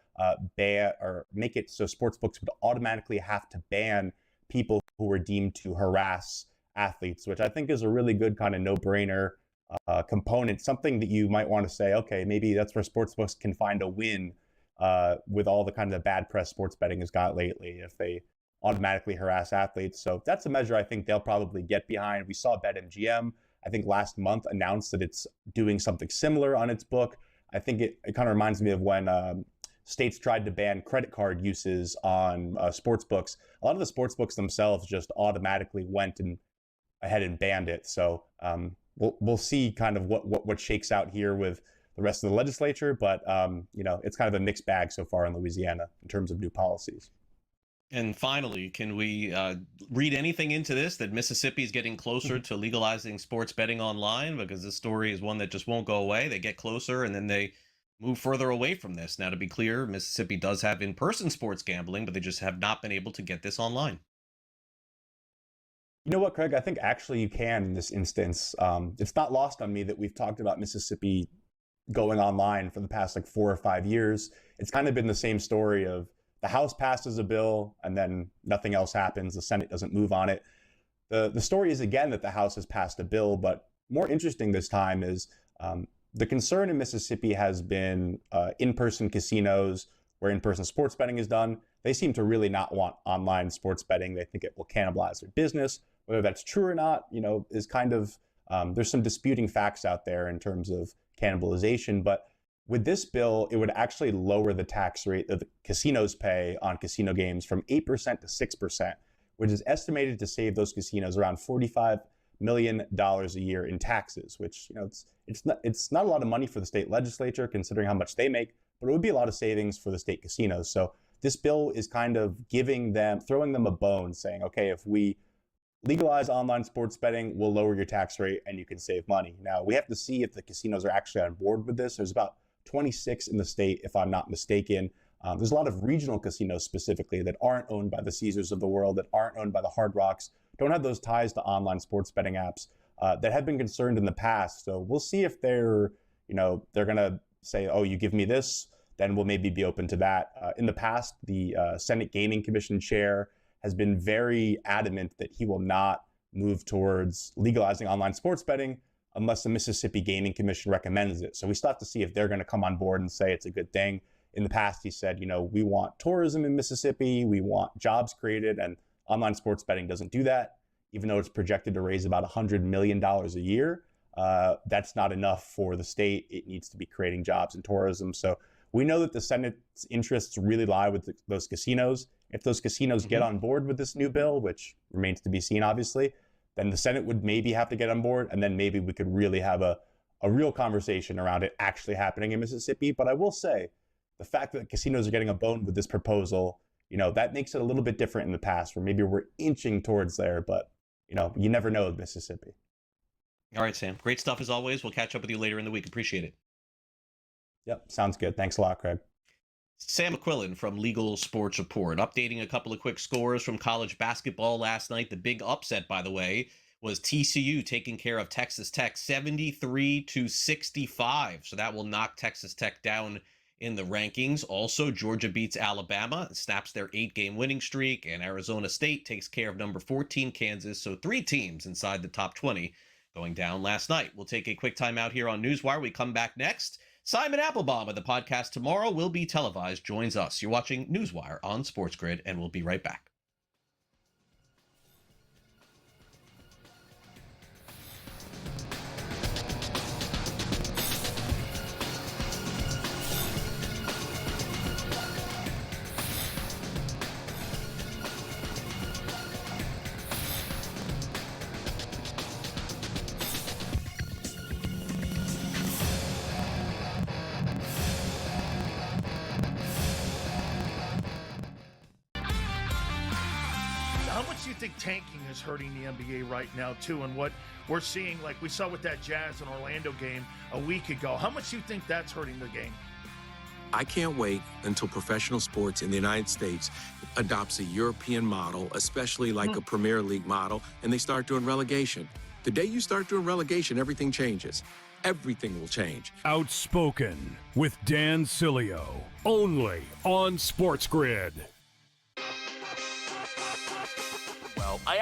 ban or make it so sports books would automatically have to ban people who were deemed to harass athletes, which I think is a really good kind of no-brainer component, something that you might want to say, okay, maybe that's where sportsbooks can find a win with all the kind of bad press sports betting has got lately, if they automatically harass athletes. So that's a measure I think they'll probably get behind. We saw BetMGM, I think last month, announced that it's doing something similar on its book. I think it kind of reminds me of when states tried to ban credit card uses on sports books. A lot of the sports books themselves just automatically went ahead and banned it. So we'll see kind of what shakes out here with the rest of the legislature, but it's kind of a mixed bag so far in Louisiana in terms of new policies. And finally, can we read anything into this that Mississippi is getting closer to legalizing sports betting online? Because this story is one that just won't go away. They get closer and then they move further away from this. Now, to be clear, Mississippi does have in-person sports gambling, but they just have not been able to get this online. You know what, Craig? I think actually you can in this instance. It's not lost on me that we've talked about Mississippi going online for the past 4 or 5 years. It's kind of been the same story of the House passes a bill and then nothing else happens. The Senate doesn't move on it. The story is again that the House has passed a bill, but more interesting this time is the concern in Mississippi has been in-person casinos where in-person sports betting is done. They seem to really not want online sports betting. They think it will cannibalize their business. Whether that's true or not, is kind of, there's some disputing facts out there in terms of cannibalization. But with this bill, it would actually lower the tax rate that the casinos pay on casino games from 8% to 6%, which is estimated to save those casinos around $45 million a year in taxes, which, it's not a lot of money for the state legislature considering how much they make, but it would be a lot of savings for the state casinos. So this bill is kind of throwing them a bone, saying, okay, if we legalize online sports betting, we'll lower your tax rate and you can save money. Now, we have to see if the casinos are actually on board with this. There's about 26 in the state, if I'm not mistaken. There's a lot of regional casinos specifically that aren't owned by the Caesars of the world, that aren't owned by the Hard Rocks, don't have those ties to online sports betting apps that have been concerned in the past. So we'll see if they're going to say, oh, you give me this, then we'll maybe be open to that. In the past, the Senate Gaming Commission chair has been very adamant that he will not move towards legalizing online sports betting unless the Mississippi Gaming Commission recommends it. So we still have to see if they're going to come on board and say it's a good thing. In the past, he said, we want tourism in Mississippi, we want jobs created, and online sports betting doesn't do that. Even though it's projected to raise about $100 million a year, that's not enough for the state. It needs to be creating jobs and tourism. So we know that the Senate's interests really lie with those casinos. If those casinos get on board with this new bill, which remains to be seen, obviously, then the Senate would maybe have to get on board, and then maybe we could really have a real conversation around it actually happening in Mississippi. But I will say, the fact that casinos are getting a bone with this proposal, that makes it a little bit different in the past, where maybe we're inching towards there, but, you never know with Mississippi. All right, Sam. Great stuff as always. We'll catch up with you later in the week. Appreciate it. Yep, sounds good. Thanks a lot, Craig. Sam McQuillan from Legal Sports Report, updating a couple of quick scores from college basketball last night. The big upset, by the way, was TCU taking care of Texas Tech 73-65. So that will knock Texas Tech down in the rankings. Also, Georgia beats Alabama and snaps their 8-game winning streak, and Arizona State takes care of number 14 Kansas. So 3 teams inside the top 20 going down last night. We'll take a quick time out here on NewsWire. We come back next. Simon Applebaum of the podcast Tomorrow Will Be Televised joins us. You're watching NewsWire on SportsGrid, and we'll be right back. How much do you think tanking is hurting the NBA right now, too? And what we're seeing, like we saw with that Jazz and Orlando game a week ago, how much do you think that's hurting the game? I can't wait until professional sports in the United States adopts a European model, especially like a Premier League model, and they start doing relegation. The day you start doing relegation, everything changes. Everything will change. Outspoken with Dan Cilio, only on SportsGrid. Well, I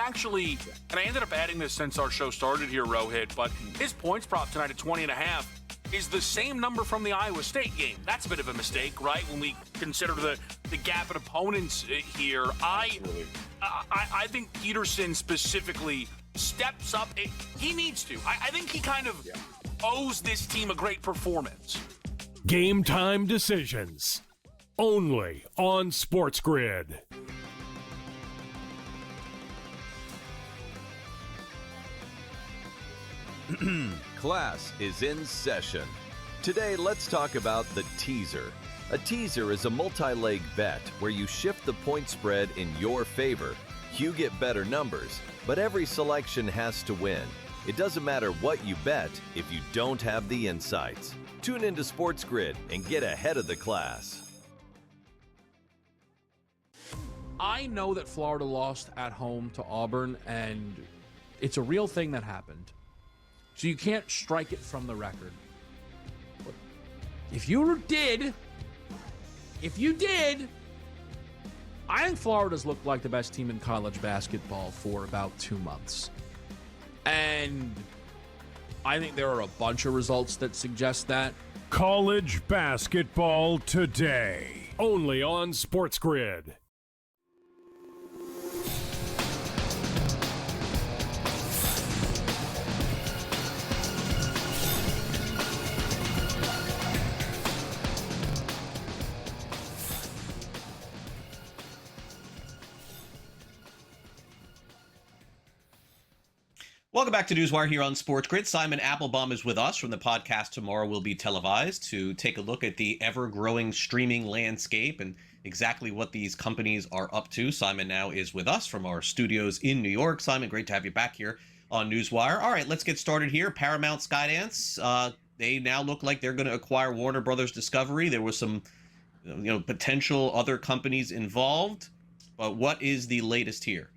ended up adding this since our show started here, Rohit, but his points prop tonight at 20.5 is the same number from the Iowa State game. That's a bit of a mistake, right? When we consider the gap in opponents here. I think Peterson specifically steps up. He needs to. I think he kind of owes this team a great performance. Game time decisions. Only on SportsGrid. Class is in session. Today, let's talk about the teaser. A teaser is a multi-leg bet where you shift the point spread in your favor. You get better numbers, but every selection has to win. It doesn't matter what you bet if you don't have the insights. Tune into SportsGrid and get ahead of the class. I know that Florida lost at home to Auburn, and it's a real thing that happened. So you can't strike it from the record. But if you did, I think Florida's looked like the best team in college basketball for about 2 months. And I think there are a bunch of results that suggest that. College basketball today, only on SportsGrid. Welcome back to NewsWire here on SportsGrid. Simon Applebaum is with us from the podcast Tomorrow Will Be Televised to take a look at the ever-growing streaming landscape and exactly what these companies are up to. Simon now is with us from our studios in New York. Simon, great to have you back here on NewsWire. All right, let's get started here. Paramount Skydance, they now look like they're going to acquire Warner Brothers Discovery. There was some potential other companies involved, but what is the latest here?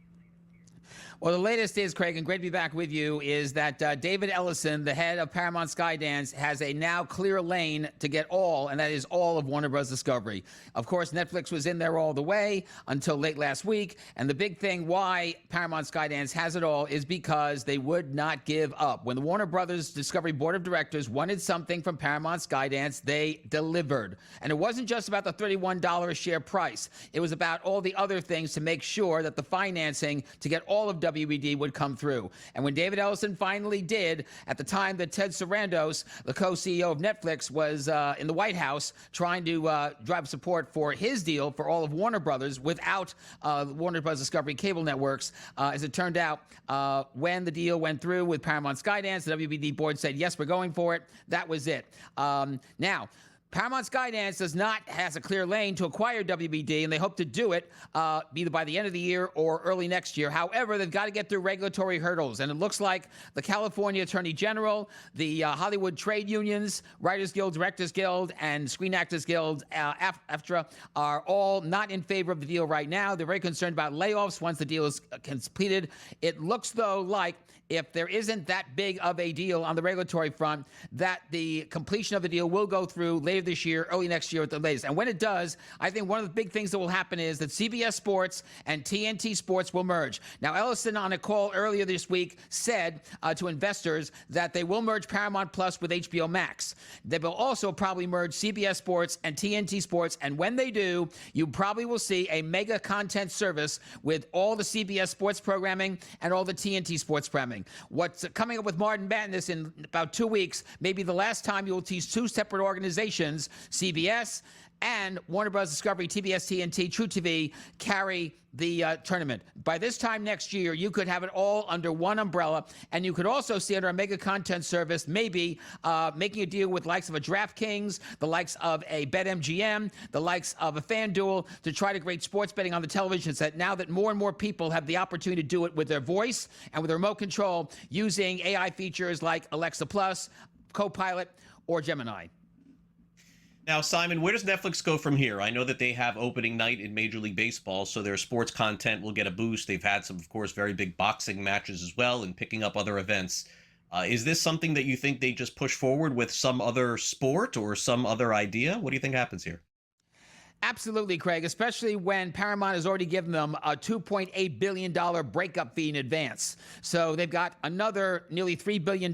Well, the latest is, Craig, and great to be back with you, is that David Ellison, the head of Paramount Skydance, has a now clear lane to get all, and that is all of Warner Bros. Discovery. Of course, Netflix was in there all the way until late last week, and the big thing why Paramount Skydance has it all is because they would not give up. When the Warner Bros. Discovery Board of Directors wanted something from Paramount Skydance, they delivered. And it wasn't just about the $31 a share price. It was about all the other things to make sure that the financing to get all of WBD would come through. And when David Ellison finally did, at the time that Ted Sarandos, the co-CEO of Netflix, was in the White House trying to drive support for his deal for all of Warner Brothers without Warner Bros. Discovery cable networks, as it turned out, when the deal went through with Paramount Skydance, the WBD board said, yes, we're going for it. That was it. Now, Paramount Skydance has a clear lane to acquire WBD, and they hope to do it either by the end of the year or early next year. However, they've got to get through regulatory hurdles, and it looks like the California Attorney General, the Hollywood trade unions, Writers Guild, Directors Guild, and Screen Actors Guild, AFTRA, are all not in favor of the deal right now. They're very concerned about layoffs once the deal is completed. It looks, though, like if there isn't that big of a deal on the regulatory front, that the completion of the deal will go through later this year, early next year at the latest. And when it does, I think one of the big things that will happen is that CBS Sports and TNT Sports will merge. Now, Ellison, on a call earlier this week, said to investors that they will merge Paramount Plus with HBO Max. They will also probably merge CBS Sports and TNT Sports. And when they do, you probably will see a mega content service with all the CBS Sports programming and all the TNT Sports programming. What's coming up with Martin Madness in about 2 weeks may be the last time you will see two separate organizations, CBS and Warner Bros. Discovery, TBS, TNT, True TV, carry the tournament. By this time next year, you could have it all under one umbrella, and you could also see under a mega content service, maybe making a deal with likes of a DraftKings, the likes of a BetMGM, the likes of a FanDuel, to try to create sports betting on the television set now that more and more people have the opportunity to do it with their voice and with their remote control using AI features like Alexa Plus, Copilot, or Gemini. Now, Simon, where does Netflix go from here? I know that they have opening night in Major League Baseball, so their sports content will get a boost. They've had some, of course, very big boxing matches as well and picking up other events. Is this something that you think they just push forward with some other sport or some other idea? What do you think happens here? Absolutely, Craig, especially when Paramount has already given them a $2.8 billion breakup fee in advance. So they've got another nearly $3 billion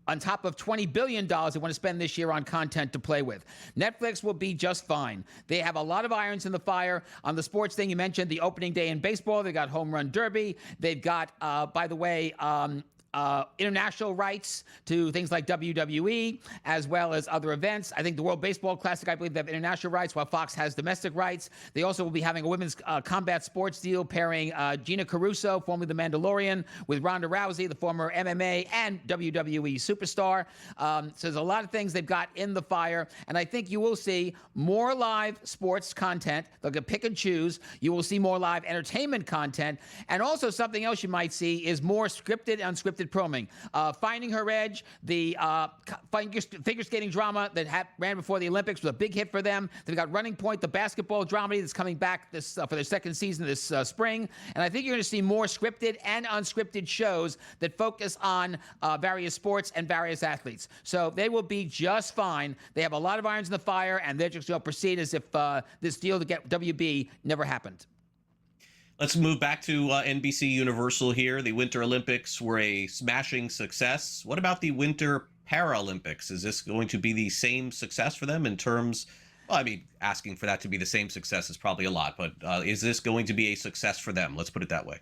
on top of $20 billion they want to spend this year on content to play with. Netflix will be just fine. They have a lot of irons in the fire. On the sports thing, you mentioned the opening day in baseball. They've got Home Run Derby. They've got, by the way, international rights to things like WWE, as well as other events. I think the World Baseball Classic, I believe they have international rights, while Fox has domestic rights. They also will be having a women's combat sports deal pairing Gina Caruso, formerly The Mandalorian, with Ronda Rousey, the former MMA and WWE superstar. So there's a lot of things they've got in the fire, and I think you will see more live sports content. They'll get pick and choose. You will see more live entertainment content, and also something else you might see is more scripted and unscripted programming. Finding Her Edge, the figure skating drama that ran before the Olympics, was a big hit for them. They've got Running Point, the basketball dramedy that's coming back this for their second season this spring. And I think you're going to see more scripted and unscripted shows that focus on various sports and various athletes. So they will be just fine. They have a lot of irons in the fire, and they're just going to proceed as if this deal to get WB never happened. Let's move back to NBC Universal here. The Winter Olympics were a smashing success. What about the Winter Paralympics? Is this going to be the same success for them in terms, well, I mean, asking for that to be the same success is probably a lot, but is this going to be a success for them? Let's put it that way.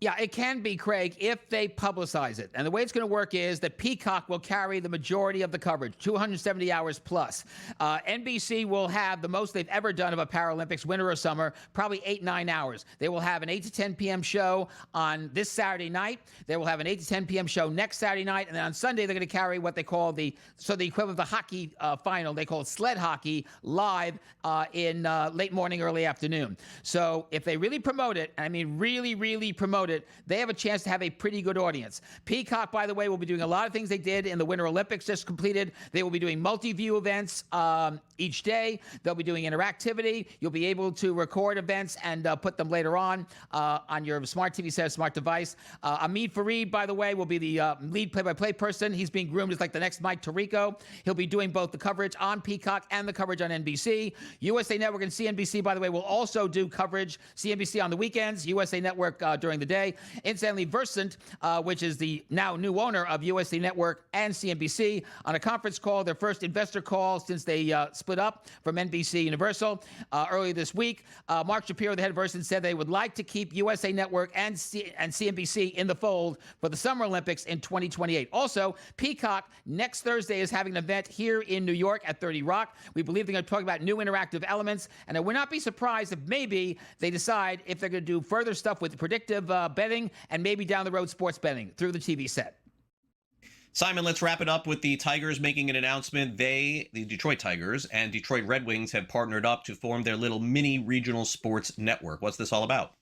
Yeah, it can be, Craig, if they publicize it. And the way it's going to work is that Peacock will carry the majority of the coverage, 270 hours plus. NBC will have the most they've ever done of a Paralympics, winter or summer, probably 8-9 hours. They will have an 8 to 10 p.m. show on this Saturday night. They will have an 8 to 10 p.m. show next Saturday night. And then on Sunday, they're going to carry what they call the equivalent of the hockey final. They call it sled hockey live in late morning, early afternoon. So if they really promote it, I mean really, really promote promote it, they have a chance to have a pretty good audience. Peacock, by the way, will be doing a lot of things they did in the Winter Olympics just completed. They will be doing multi-view events each day. They'll be doing interactivity. You'll be able to record events and put them later on your smart TV set, smart device. Amid Fareed, by the way, will be the lead play-by-play person. He's being groomed as like the next Mike Tirico. He'll be doing both the coverage on Peacock and the coverage on NBC. USA Network and CNBC, by the way, will also do coverage. CNBC on the weekends, USA Network during the day. Incidentally, Versant, which is the now new owner of USA Network and CNBC, on a conference call, their first investor call since they split up from NBC Universal earlier this week. Mark Shapiro, the head of Versant, said they would like to keep USA Network and CNBC in the fold for the Summer Olympics in 2028. Also, Peacock next Thursday is having an event here in New York at 30 Rock. We believe they're going to talk about new interactive elements, and I would not be surprised if maybe they decide if they're going to do further stuff with predictive betting and maybe down the road sports betting through the TV set. Simon, let's wrap it up with the Tigers making an announcement. The Detroit Tigers and Detroit Red Wings have partnered up to form their little mini regional sports network. What's this all about?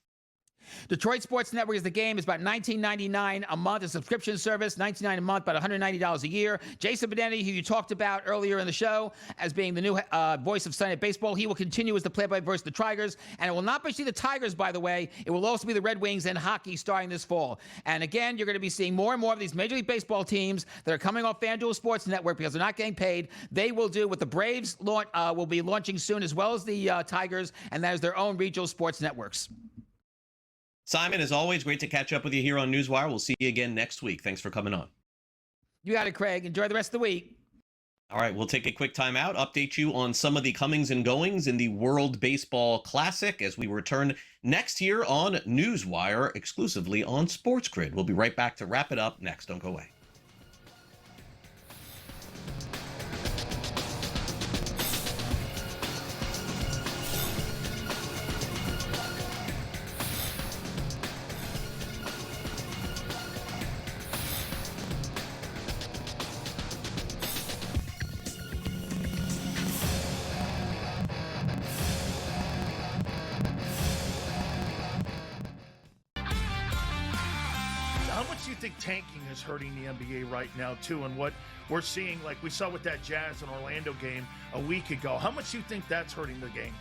Detroit Sports Network is the game. It's about $19.99 a month, a subscription service, $19.99 a month, about $190 a year. Jason Benetti, who you talked about earlier in the show as being the new voice of Sunday Night Baseball, he will continue as the play-by-voice of the Tigers. And it will not be the Tigers, by the way. It will also be the Red Wings and hockey starting this fall. And again, you're going to be seeing more and more of these Major League Baseball teams that are coming off FanDuel Sports Network because they're not getting paid. They will do what the Braves will be launching soon, as well as the Tigers, and that is their own regional sports networks. Simon, as always, great to catch up with you here on NewsWire. We'll see you again next week. Thanks for coming on. You got it, Craig. Enjoy the rest of the week. All right, we'll take a quick time out, update you on some of the comings and goings in the World Baseball Classic as we return next here on NewsWire, exclusively on SportsGrid. We'll be right back to wrap it up next. Don't go away. Tanking is hurting the NBA right now too, and what we're seeing, like we saw with that Jazz and Orlando game a week ago, how much do you think that's hurting the game?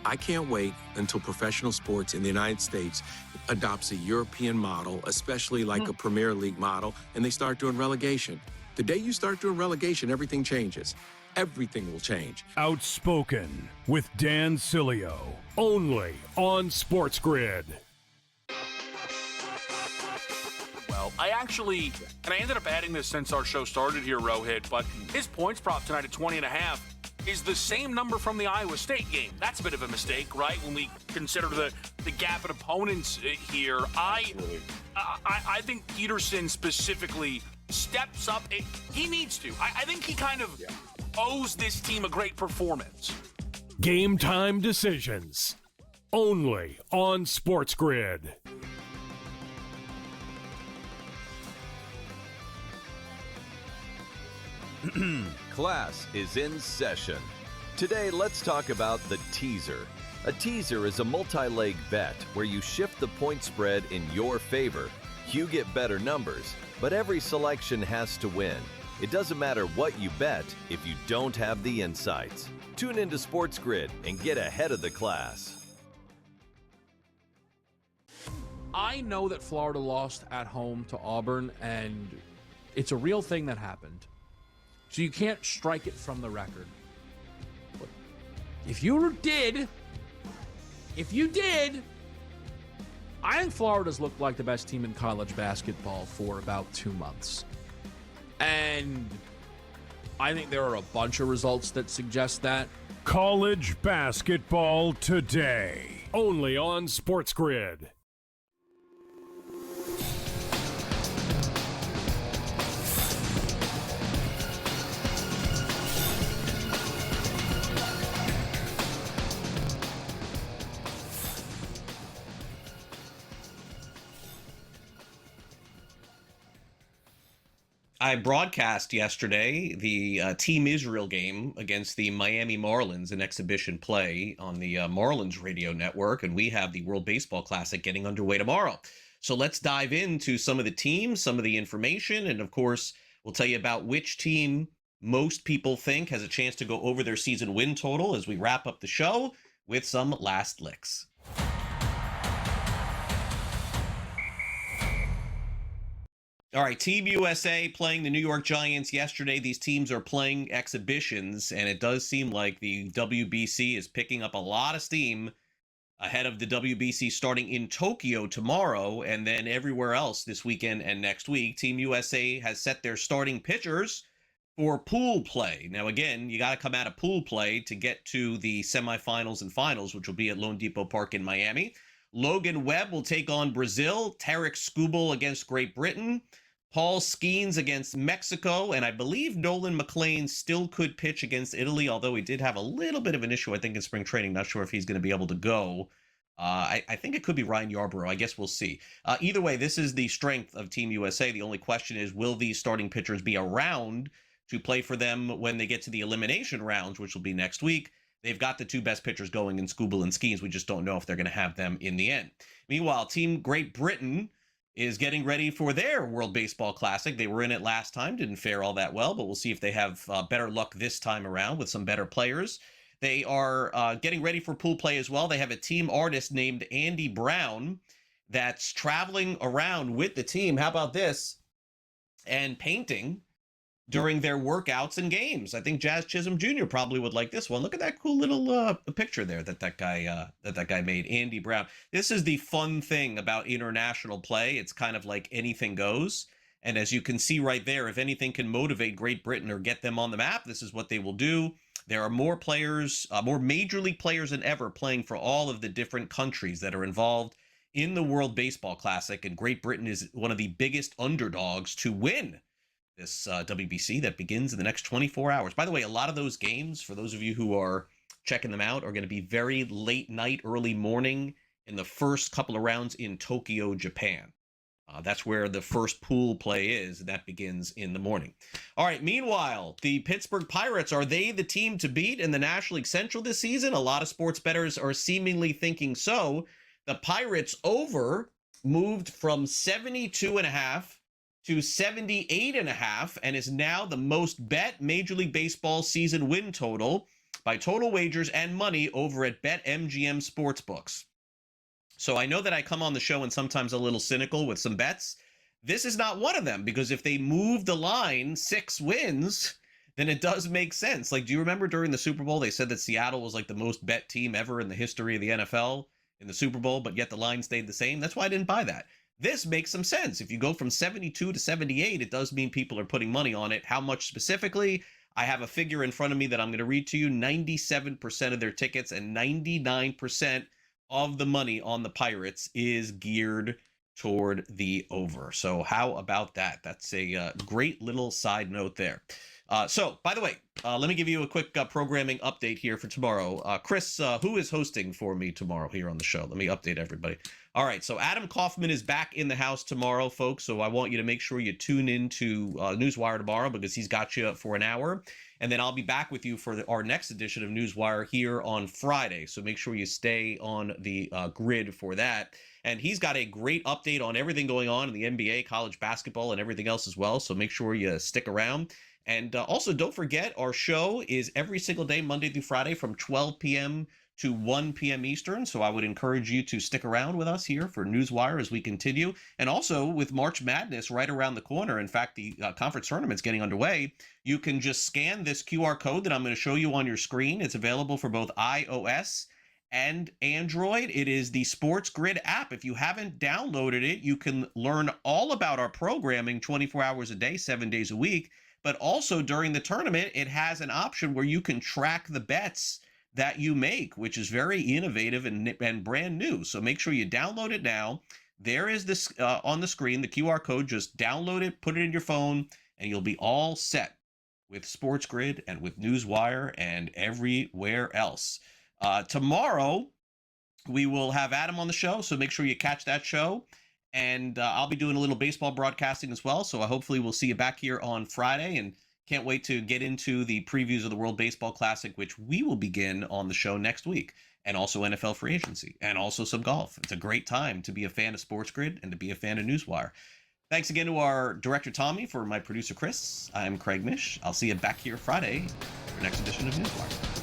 I can't wait until professional sports in the United States adopts a European model, especially like a Premier League model, and they start doing relegation. The day you start doing relegation, everything changes. Everything will change. Outspoken with Dan Cilio, only on SportsGrid. I actually, and I ended up adding this since our show started here, Rohit, but his points prop tonight at 20.5 is the same number from the Iowa State game. That's a bit of a mistake, right? When we consider the gap in opponents here. I think Peterson specifically steps up. He needs to. I think he kind of owes this team a great performance. Game time decisions. Only on SportsGrid. Class is in session. Today, let's talk about the teaser. A teaser is a multi-leg bet where you shift the point spread in your favor. You get better numbers, but every selection has to win. It doesn't matter what you bet if you don't have the insights. Tune into SportsGrid and get ahead of the class. I know that Florida lost at home to Auburn, and it's a real thing that happened. So you can't strike it from the record. But if you did, I think Florida's looked like the best team in college basketball for about 2 months. And I think there are a bunch of results that suggest that. College basketball today, only on SportsGrid. I broadcast yesterday the Team Israel game against the Miami Marlins, an exhibition play on the Marlins radio network, and we have the World Baseball Classic getting underway tomorrow. So let's dive into some of the teams, some of the information, and of course, we'll tell you about which team most people think has a chance to go over their season win total as we wrap up the show with some last licks. All right, Team USA playing the New York Giants yesterday. These teams are playing exhibitions, and it does seem like the WBC is picking up a lot of steam ahead of the WBC starting in Tokyo tomorrow and then everywhere else this weekend and next week. Team USA has set their starting pitchers for pool play. Now, again, you got to come out of pool play to get to the semifinals and finals, which will be at Lone Depot Park in Miami. Logan Webb will take on Brazil, Tarek Skubal against Great Britain, Paul Skeens against Mexico, and I believe Nolan McLean still could pitch against Italy, although he did have a little bit of an issue, I think, in spring training. Not sure if he's going to be able to go. I think it could be Ryan Yarbrough. I guess we'll see. Either way, this is the strength of Team USA. The only question is, will these starting pitchers be around to play for them when they get to the elimination rounds, which will be next week? They've got the two best pitchers going in Skubal and Skeens. We just don't know if they're going to have them in the end. Meanwhile, Team Great Britain is getting ready for their World Baseball Classic. They were in it last time, didn't fare all that well, but we'll see if they have better luck this time around with some better players. They are getting ready for pool play as well. They have a team artist named Andy Brown that's traveling around with the team. How about this? And painting during their workouts and games. I think Jazz Chisholm Jr. probably would like this one. Look at that cool little picture there that guy made, Andy Brown. This is the fun thing about international play. It's kind of like anything goes. And as you can see right there, if anything can motivate Great Britain or get them on the map, this is what they will do. There are more players, more major league players than ever playing for all of the different countries that are involved in the World Baseball Classic. And Great Britain is one of the biggest underdogs to win this WBC that begins in the next 24 hours. By the way, a lot of those games, for those of you who are checking them out, are going to be very late night, early morning in the first couple of rounds in Tokyo, Japan. That's where the first pool play is, and that begins in the morning. All right, meanwhile, the Pittsburgh Pirates, are they the team to beat in the National League Central this season? A lot of sports bettors are seemingly thinking so. The Pirates over moved from 72.5 to 78.5 and is now the most bet Major League Baseball season win total by total wagers and money over at BetMGM Sportsbooks. So I know that I come on the show and sometimes a little cynical with some bets. This is not one of them, because if they move the line 6 wins, then it does make sense. Like, do you remember during the Super Bowl, they said that Seattle was like the most bet team ever in the history of the NFL in the Super Bowl, but yet the line stayed the same? That's why I didn't buy that. This makes some sense. If you go from 72 to 78, it does mean people are putting money on it. How much specifically? I have a figure in front of me that I'm going to read to you. 97% of their tickets and 99% of the money on the Pirates is geared toward the over. So how about that? That's a great little side note there. So, by the way, let me give you a quick programming update here for tomorrow. Chris, who is hosting for me tomorrow here on the show? Let me update everybody. All right, so Adam Kaufman is back in the house tomorrow, folks. So I want you to make sure you tune in to NewsWire tomorrow, because he's got you for an hour. And then I'll be back with you for our next edition of NewsWire here on Friday. So make sure you stay on the grid for that. And he's got a great update on everything going on in the NBA, college basketball, and everything else as well. So make sure you stick around. And also, don't forget, our show is every single day, Monday through Friday, from 12 p.m. to 1 p.m. Eastern. So I would encourage you to stick around with us here for NewsWire as we continue. And also, with March Madness right around the corner, in fact, the conference tournament's getting underway, you can just scan this QR code that I'm going to show you on your screen. It's available for both iOS and Android. It is the SportsGrid app. If you haven't downloaded it, you can learn all about our programming 24 hours a day, 7 days a week. But also during the tournament, it has an option where you can track the bets that you make, which is very innovative and brand new. So make sure you download it now. There is this on the screen, the QR code. Just download it, put it in your phone, and you'll be all set with SportsGrid and with NewsWire and everywhere else. Tomorrow, we will have Adam on the show, so make sure you catch that show. And I'll be doing a little baseball broadcasting as well, so hopefully we'll see you back here on Friday. And Can't wait to get into the previews of the World Baseball Classic, which we will begin on the show next week, and also NFL free agency, and also some golf. It's a great time to be a fan of SportsGrid and to be a fan of NewsWire. Thanks again to our director, Tommy, for my producer, Chris. I'm Craig Mish. I'll see you back here Friday for the next edition of NewsWire.